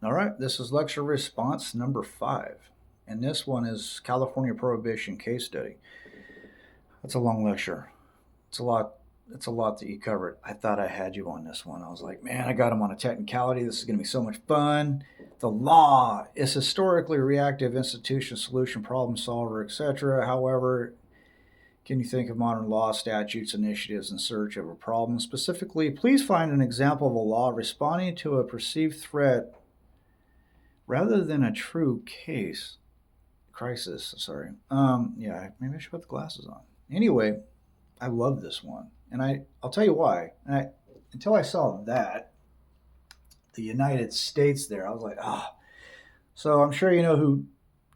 All right, this is lecture response number 5. And this one is California Prohibition case study. That's a long lecture. It's a lot. It's a lot that you covered. I thought I had you on this one. I was like, man, I got him on a technicality. This is going to be so much fun. The law is historically reactive institution, solution, problem solver, etc. However, can you think of modern law, statutes, initiatives in search of a problem? Specifically, please find an example of a law responding to a perceived threat rather than a true case crisis. Sorry. Yeah, maybe I should put the glasses on. Anyway, I love this one, and I'll tell you why. Until I saw that the United States there, I was like, ah. So I'm sure you know who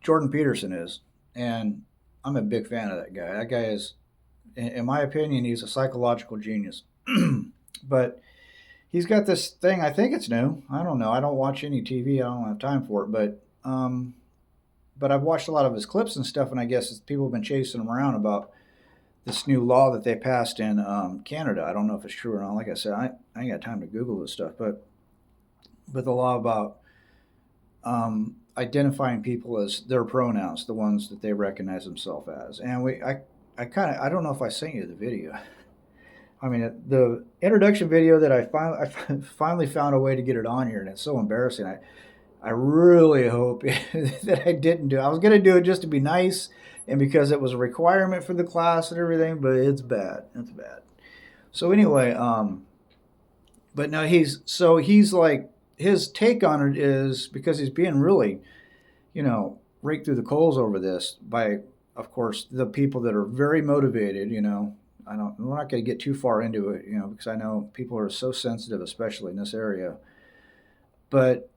Jordan Peterson is, and I'm a big fan of that guy. That guy is, in my opinion, he's a psychological genius. But he's got this thing. I think it's new. I don't know. I don't watch any TV. I don't have time for it. But I've watched a lot of his clips and stuff, and I guess people have been chasing him around about this new law that they passed in Canada. I don't know if it's true or not. Like I said, I ain't got time to Google this stuff, but the law about identifying people as their pronouns, the ones that they recognize themselves as, and I kind of I don't know if I sent you the video. I mean, the introduction video that I finally found a way to get it on here, and it's so embarrassing. I really hope that I didn't do it. I was going to do it just to be nice and because it was a requirement for the class and everything, but it's bad. It's bad. So anyway, but no, he's like his take on it is because he's being really, raked through the coals over this by, of course, the people that are very motivated. We're not going to get too far into it, because I know people are so sensitive, especially in this area. But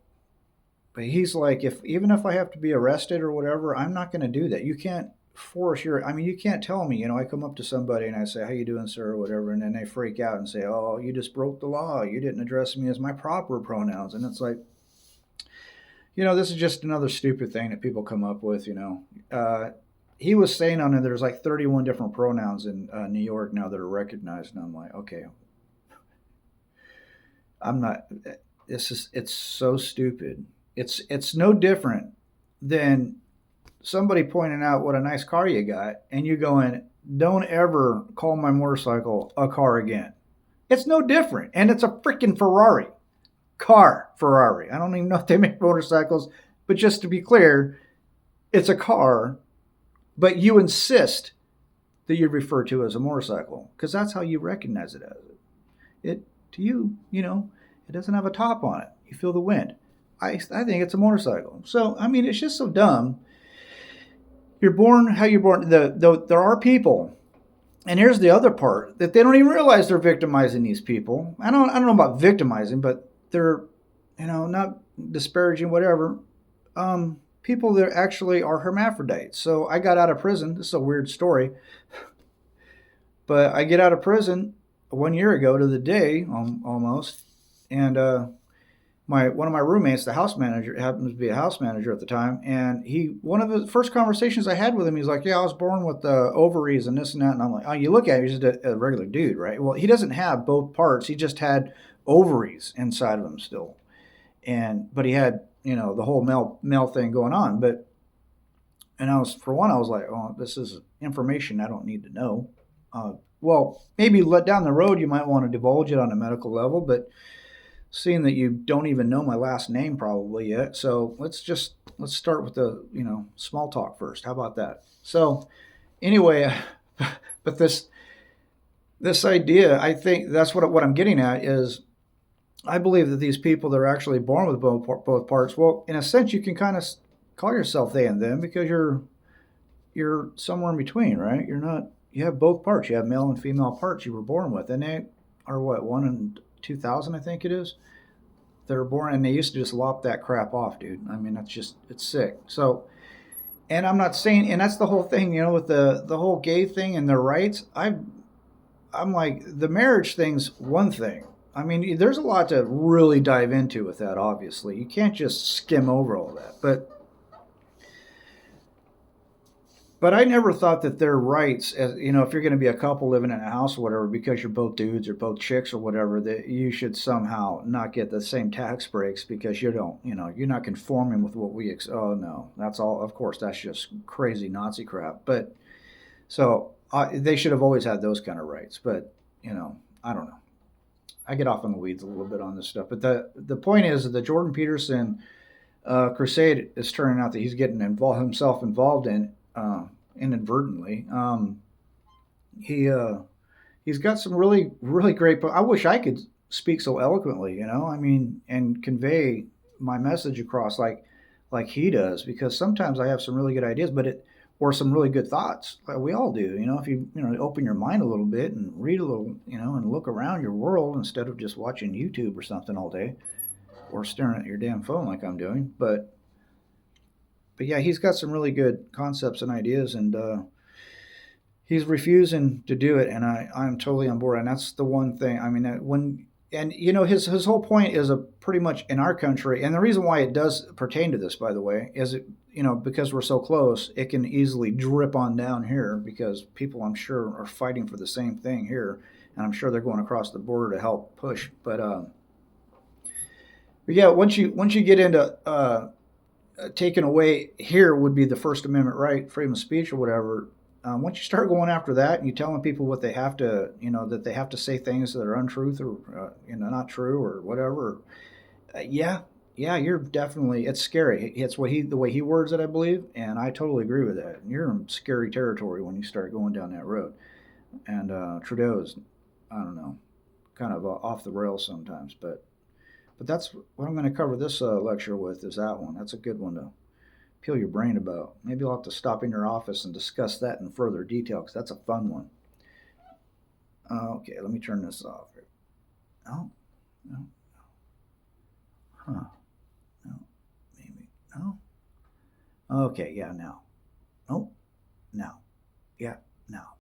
he's like, even if I have to be arrested or whatever, I'm not going to do that. You can't force you can't tell me, I come up to somebody and I say, how you doing, sir, or whatever, and then they freak out and say, oh, you just broke the law. You didn't address me as my proper pronouns. And it's like, this is just another stupid thing that people come up with. He was saying on it, there's like 31 different pronouns in New York now that are recognized. And I'm like, okay, I'm not, it's so stupid. It's no different than somebody pointing out what a nice car you got, and you going, don't ever call my motorcycle a car again. It's no different, and it's a freaking Ferrari. Ferrari. I don't even know if they make motorcycles, but just to be clear, it's a car, but you insist that you refer to it as a motorcycle because that's how you recognize it as it. It to you, it doesn't have a top on it. You feel the wind. I think it's a motorcycle. So I mean, it's just so dumb. You're born how you're born. There are people, and here's the other part that they don't even realize they're victimizing these people. I don't know about victimizing, but they're not disparaging whatever. People that actually are hermaphrodites. So I got out of prison. This is a weird story, but I get out of prison 1 year ago to the day almost, and one of my roommates, the house manager, happens to be a house manager at the time, and one of the first conversations I had with him, he's like, "Yeah, I was born with ovaries and this and that," and I'm like, "Oh, you look at him, he's just a regular dude, right?" Well, he doesn't have both parts; he just had ovaries inside of him still, but he had the whole male thing going on. And I was like, "Oh, this is information I don't need to know." Well, maybe down the road you might want to divulge it on a medical level, but seeing that you don't even know my last name probably yet. So let's start with the small talk first. How about that? So anyway, but this idea, I think that's what I'm getting at is I believe that these people that are actually born with both parts. Well, in a sense, you can kind of call yourself they and them because you're somewhere in between, right? You're not. You have both parts. You have male and female parts you were born with, and they are what 1 in 2,000, I think it is, that are born, and they used to just lop that crap off, dude. I mean, it's sick. So, and I'm not saying, and that's the whole thing, with the whole gay thing and their rights. I'm like, the marriage thing's one thing. I mean, there's a lot to really dive into with that. Obviously, you can't just skim over all that. But But I never thought that their rights, as you know, if you're going to be a couple living in a house or whatever, because you're both dudes or both chicks or whatever, that you should somehow not get the same tax breaks because you don't, you know, you're not conforming with what we. Oh no, that's all. Of course, that's just crazy Nazi crap. But so they should have always had those kind of rights. But you know, I don't know. I get off in the weeds a little bit on this stuff. But the point is that the Jordan Peterson crusade is turning out that he's getting himself involved in inadvertently. He he's got some really great. I wish I could speak so eloquently, you know. I mean, and convey my message across like he does, because sometimes I have some really good ideas, but it or some really good thoughts. We all do, you know. If you know open your mind a little bit and read a little, you know, and look around your world instead of just watching YouTube or something all day or staring at your damn phone like I'm doing. But yeah, he's got some really good concepts and ideas, and he's refusing to do it, and I'm totally on board. And that's the one thing. I mean, when and you know his whole point is a pretty much in our country, and the reason why it does pertain to this, by the way, is it you know because we're so close, it can easily drip on down here because people I'm sure are fighting for the same thing here, and I'm sure they're going across the border to help push. But yeah, once you get into taken away here would be the First Amendment right, freedom of speech or whatever. Once you start going after that and you telling people what they have to, you know, that they have to say things that are untruth or you know not true or whatever, yeah, yeah, you're definitely it's scary. It's what he the way he words it, I believe, and I totally agree with that. You're in scary territory when you start going down that road. And Trudeau's, I don't know, kind of off the rails sometimes, but that's what I'm going to cover this lecture with is that one. That's a good one to peel your brain about. Maybe I'll have to stop in your office and discuss that in further detail because that's a fun one. Okay, let me turn this off. No, no, huh? No, maybe no. Okay, yeah, now. Oh, now, yeah, now.